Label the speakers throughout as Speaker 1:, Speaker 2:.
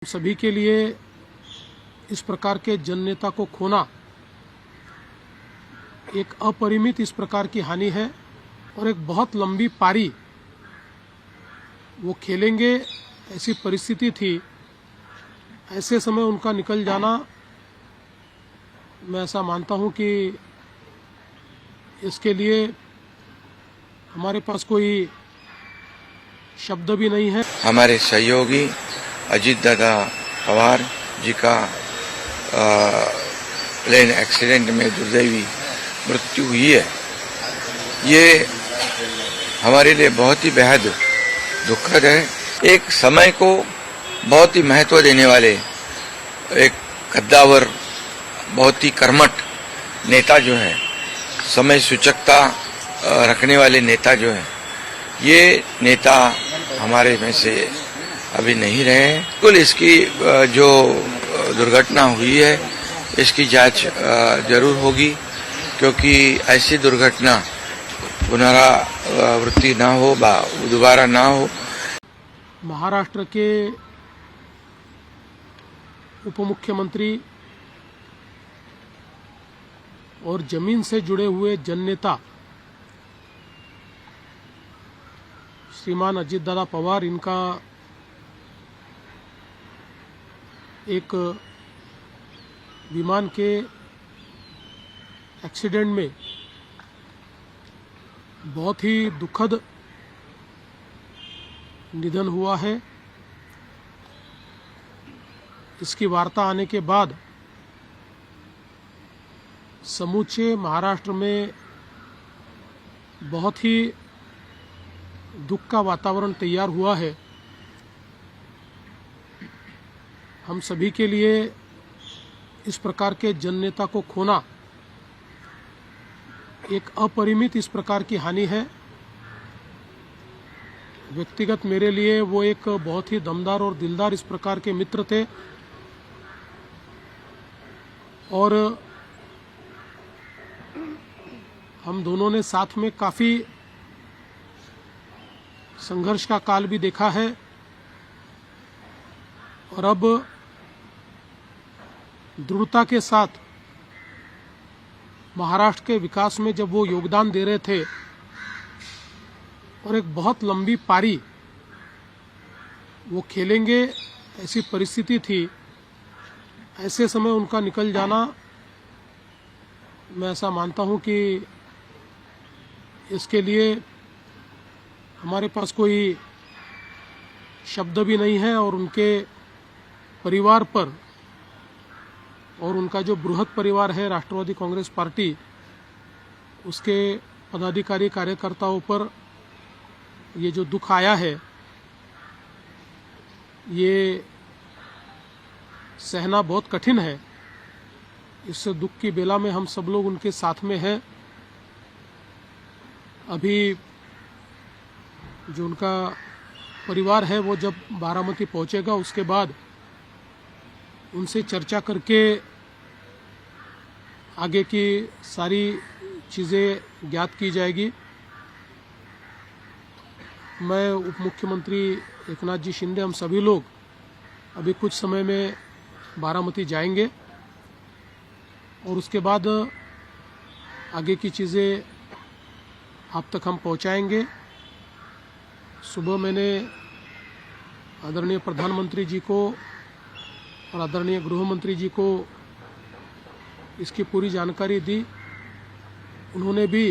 Speaker 1: सभी के लिए इस प्रकार के जन नेता को खोना एक अपरिमित इस प्रकार की हानि है और एक बहुत लंबी पारी वो खेलेंगे ऐसी परिस्थिति थी। ऐसे समय उनका निकल जाना, मैं ऐसा मानता हूं कि इसके लिए हमारे पास कोई शब्द भी नहीं है।
Speaker 2: हमारे सहयोगी अजीत दादा पवार जी का प्लेन एक्सीडेंट में दुर्दैवी मृत्यु हुई है। ये हमारे लिए बहुत ही बेहद दुखद है। एक समय को बहुत ही महत्व देने वाले एक कद्दावर, बहुत ही कर्मठ नेता जो है, समय सूचकता रखने वाले नेता जो है, ये नेता हमारे में से अभी नहीं रहे हैं। कुल इसकी जो दुर्घटना हुई है इसकी जांच जरूर होगी, क्योंकि ऐसी दुर्घटना पुनरावृत्ति ना हो, दोबारा ना हो।
Speaker 1: महाराष्ट्र के उप मुख्यमंत्री और जमीन से जुड़े हुए जन नेता श्रीमान अजीत दादा पवार, इनका एक विमान के एक्सीडेंट में बहुत ही दुखद निधन हुआ है। इसकी वार्ता आने के बाद समूचे महाराष्ट्र में बहुत ही दुख का वातावरण तैयार हुआ है। हम सभी के लिए इस प्रकार के जन नेता को खोना एक अपरिमित इस प्रकार की हानि है। व्यक्तिगत मेरे लिए वो एक बहुत ही दमदार और दिलदार इस प्रकार के मित्र थे और हम दोनों ने साथ में काफी संघर्ष का काल भी देखा है और अब दृढ़ता के साथ महाराष्ट्र के विकास में जब वो योगदान दे रहे थे और एक बहुत लंबी पारी वो खेलेंगे ऐसी परिस्थिति थी। ऐसे समय उनका निकल जाना, मैं ऐसा मानता हूं कि इसके लिए हमारे पास कोई शब्द भी नहीं है और उनके परिवार पर और उनका जो बृहद परिवार है राष्ट्रवादी कांग्रेस पार्टी, उसके पदाधिकारी कार्यकर्ताओं पर ये जो दुख आया है ये सहना बहुत कठिन है। इस दुख की बेला में हम सब लोग उनके साथ में हैं। अभी जो उनका परिवार है वो जब बारामती पहुंचेगा उसके बाद उनसे चर्चा करके आगे की सारी चीज़ें ज्ञात की जाएगी। मैं उप मुख्यमंत्री एकनाथ जी शिंदे, हम सभी लोग अभी कुछ समय में बारामती जाएंगे और उसके बाद आगे की चीज़ें आप तक हम पहुंचाएंगे। सुबह मैंने आदरणीय प्रधानमंत्री जी को और आदरणीय गृह मंत्री जी को इसकी पूरी जानकारी दी। उन्होंने भी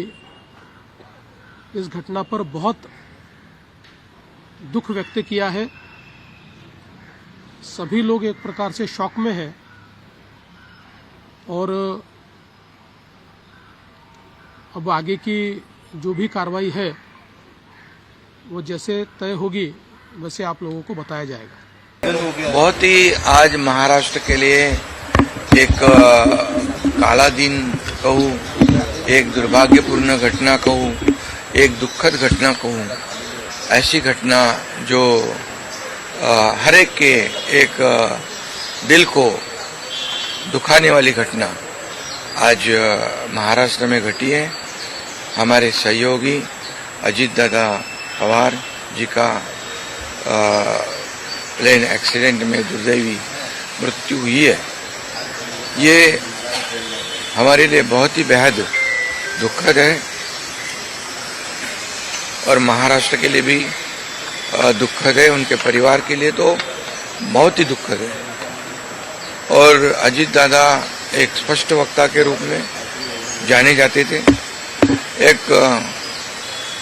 Speaker 1: इस घटना पर बहुत दुख व्यक्त किया है। सभी लोग एक प्रकार से शॉक में हैं और अब आगे की जो भी कार्रवाई है वो जैसे तय होगी वैसे आप लोगों को बताया जाएगा।
Speaker 2: बहुत ही आज महाराष्ट्र के लिए एक काला दिन कहूँ, एक दुर्भाग्यपूर्ण घटना कहूँ, एक दुखद घटना कहूँ, ऐसी घटना जो हर एक के एक दिल को दुखाने वाली घटना आज महाराष्ट्र में घटी है। हमारे सहयोगी अजीत दादा पवार जी का प्लेन एक्सीडेंट में दुर्दैवी मृत्यु हुई है, ये हमारे लिए बहुत ही बेहद दुखद है और महाराष्ट्र के लिए भी दुखद है, उनके परिवार के लिए तो बहुत ही दुखद है। और अजीत दादा एक स्पष्ट वक्ता के रूप में जाने जाते थे, एक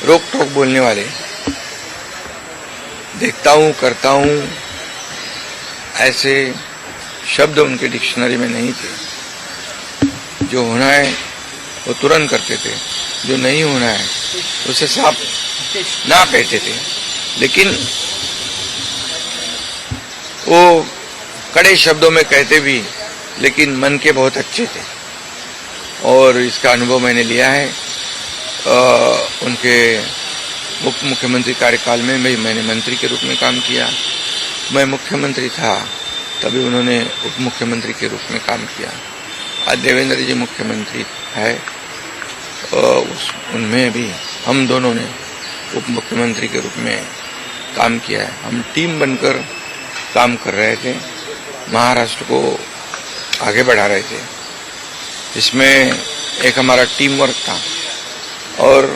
Speaker 2: रोक टोक बोलने वाले, देखता हूं करता हूं ऐसे शब्द उनके डिक्शनरी में नहीं थे। जो होना है वो तुरंत करते थे, जो नहीं होना है उसे साफ ना कहते थे, लेकिन वो कड़े शब्दों में कहते भी, लेकिन मन के बहुत अच्छे थे और इसका अनुभव मैंने लिया है। उनके उप मुख्यमंत्री कार्यकाल में मैंने मंत्री के रूप में काम किया, मैं मुख्यमंत्री था तभी उन्होंने उप मुख्यमंत्री के रूप में काम किया। आज देवेंद्र जी मुख्यमंत्री है, उनमें भी हम दोनों ने उप मुख्यमंत्री के रूप में काम किया है। हम टीम बनकर काम कर रहे थे, महाराष्ट्र को आगे बढ़ा रहे थे। इसमें एक हमारा टीम वर्क था और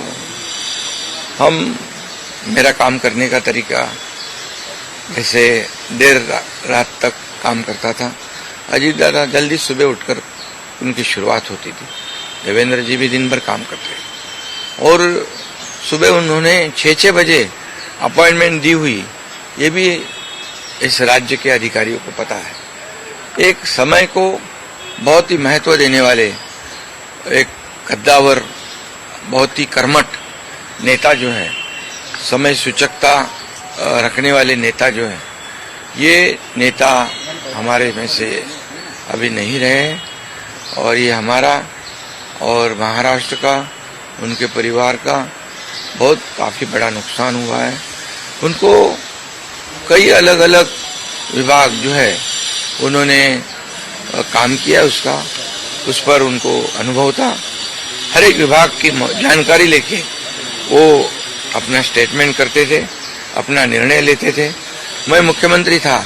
Speaker 2: मेरा काम करने का तरीका जैसे देर रात तक काम करता था। अजीत दादा जल्दी सुबह उठकर उनकी शुरुआत होती थी, देवेंद्र जी भी दिन भर काम करते और सुबह उन्होंने 6 बजे अपॉइंटमेंट दी हुई, ये भी इस राज्य के अधिकारियों को पता है। एक समय को बहुत ही महत्व देने वाले, एक कद्दावर, बहुत ही कर्मठ नेता जो है, समय सूचकता रखने वाले नेता जो है, ये नेता हमारे में से अभी नहीं रहे और ये हमारा और महाराष्ट्र का, उनके परिवार का बहुत काफी बड़ा नुकसान हुआ है। उनको कई अलग अलग विभाग जो है उन्होंने काम किया, उस पर उनको अनुभव था। हर एक विभाग की जानकारी लेके वो अपना स्टेटमेंट करते थे, अपना निर्णय लेते थे। मैं मुख्यमंत्री था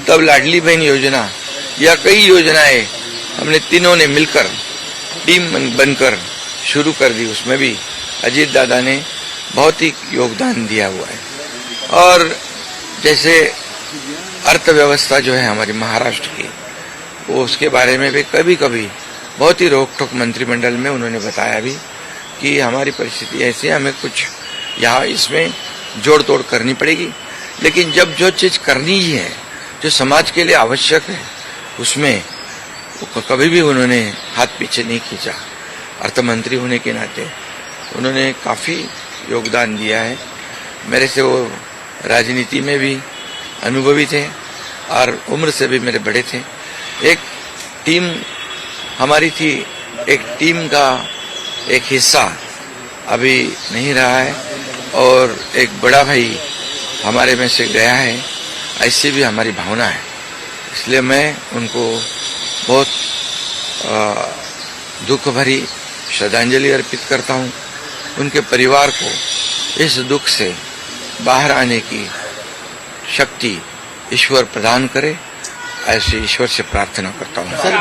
Speaker 2: तब लाडली बहन योजना या कई योजनाएं हमने तीनों ने मिलकर टीम बनकर शुरू कर दी। उसमें भी अजीत दादा ने बहुत ही योगदान दिया हुआ है। और जैसे अर्थव्यवस्था जो है हमारी महाराष्ट्र की, वो उसके बारे में भी कभी कभी बहुत ही रोक टोक मंत्रिमंडल में उन्होंने बताया भी कि हमारी परिस्थिति ऐसी है, हमें कुछ यहाँ इसमें जोड़ तोड़ करनी पड़ेगी। लेकिन जब जो चीज करनी ही है, जो समाज के लिए आवश्यक है, उसमें कभी भी उन्होंने हाथ पीछे नहीं खींचा। अर्थमंत्री होने के नाते उन्होंने काफी योगदान दिया है। मेरे से वो राजनीति में भी अनुभवी थे और उम्र से भी मेरे बड़े थे। एक टीम हमारी थी, एक टीम का एक हिस्सा अभी नहीं रहा है और एक बड़ा भाई हमारे में से गया है, ऐसी भी हमारी भावना है। इसलिए मैं उनको बहुत दुख भरी श्रद्धांजलि अर्पित करता हूँ। उनके परिवार को इस दुख से बाहर आने की शक्ति ईश्वर प्रदान करे, ऐसे ईश्वर से प्रार्थना करता हूँ।
Speaker 3: सर,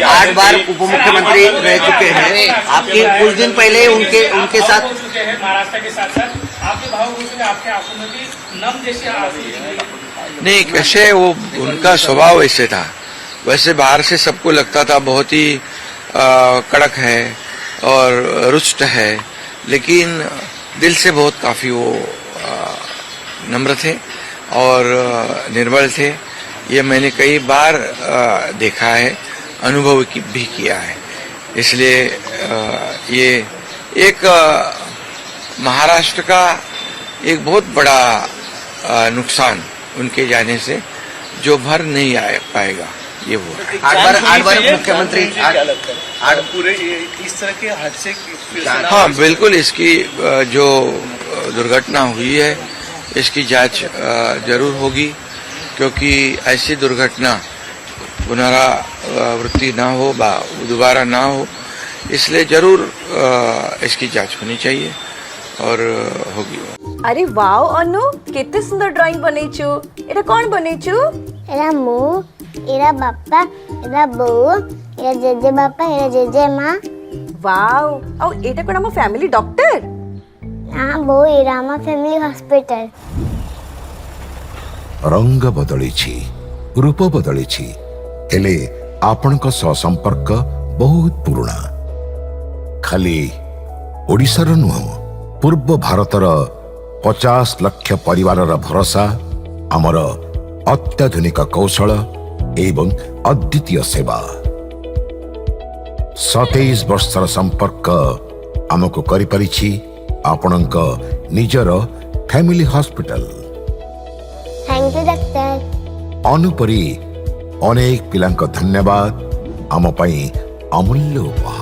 Speaker 3: 8 बार उप मुख्यमंत्री रह चुके हैं, आपके कुछ दिन पहले उनके साथ
Speaker 4: महाराष्ट्र के साथ आपके भाव हो चुके, आपके आंखों में भी नम जैसे आंसू
Speaker 2: नहीं, कैसे वो उनका स्वभाव ऐसे था। वैसे बाहर से सबको लगता था बहुत ही कड़क है और रुष्ट है, लेकिन दिल से बहुत काफी वो नम्र थे और निर्बल थे। ये मैंने कई बार देखा है, अनुभव भी किया है। इसलिए ये एक महाराष्ट्र का एक बहुत बड़ा नुकसान उनके जाने से जो भर नहीं आ पाएगा, ये वो
Speaker 3: 8 बार मुख्यमंत्री
Speaker 4: पूरे इस तरह के हादसे।
Speaker 2: हाँ, बिल्कुल। इसकी जो दुर्घटना हुई है, इसकी जांच जरूर होगी, क्योंकि ऐसी दुर्घटना पुनरावृत्ति ना हो, दोबारा ना हो, इसलिए जरूर इसकी जांच होनी चाहिए और होगी।
Speaker 5: अरे वाओ अनु केते सुंदर ड्राइंग बनेछु एटा कोन बनेछु
Speaker 6: एरा मु एरा बापा एरा बो एरा जेजे बापा एरा जेजे माँ
Speaker 5: वाओ औ एटा कोन हम फैमिली डॉक्टर
Speaker 6: हाँ बो एरा हम फैमिली हॉस्पिटल
Speaker 7: रंग बदलिछि रूप बदलिछि हेले आपणक सह संपर्क बहुत पुराना खाली ओडिशार नुह पूर्व भारतर 50 लाख परिवारर भरोसा आमर अत्याधुनिक कौशल एवं अद्वितीय सेवा 27 वर्षर संपर्क आमको करि परिछि आपणक निजर family hospital.
Speaker 6: Thank you doctor
Speaker 7: Anupari अनेक पिलांक धन्यवाद आम पई अमूल्य उपहार।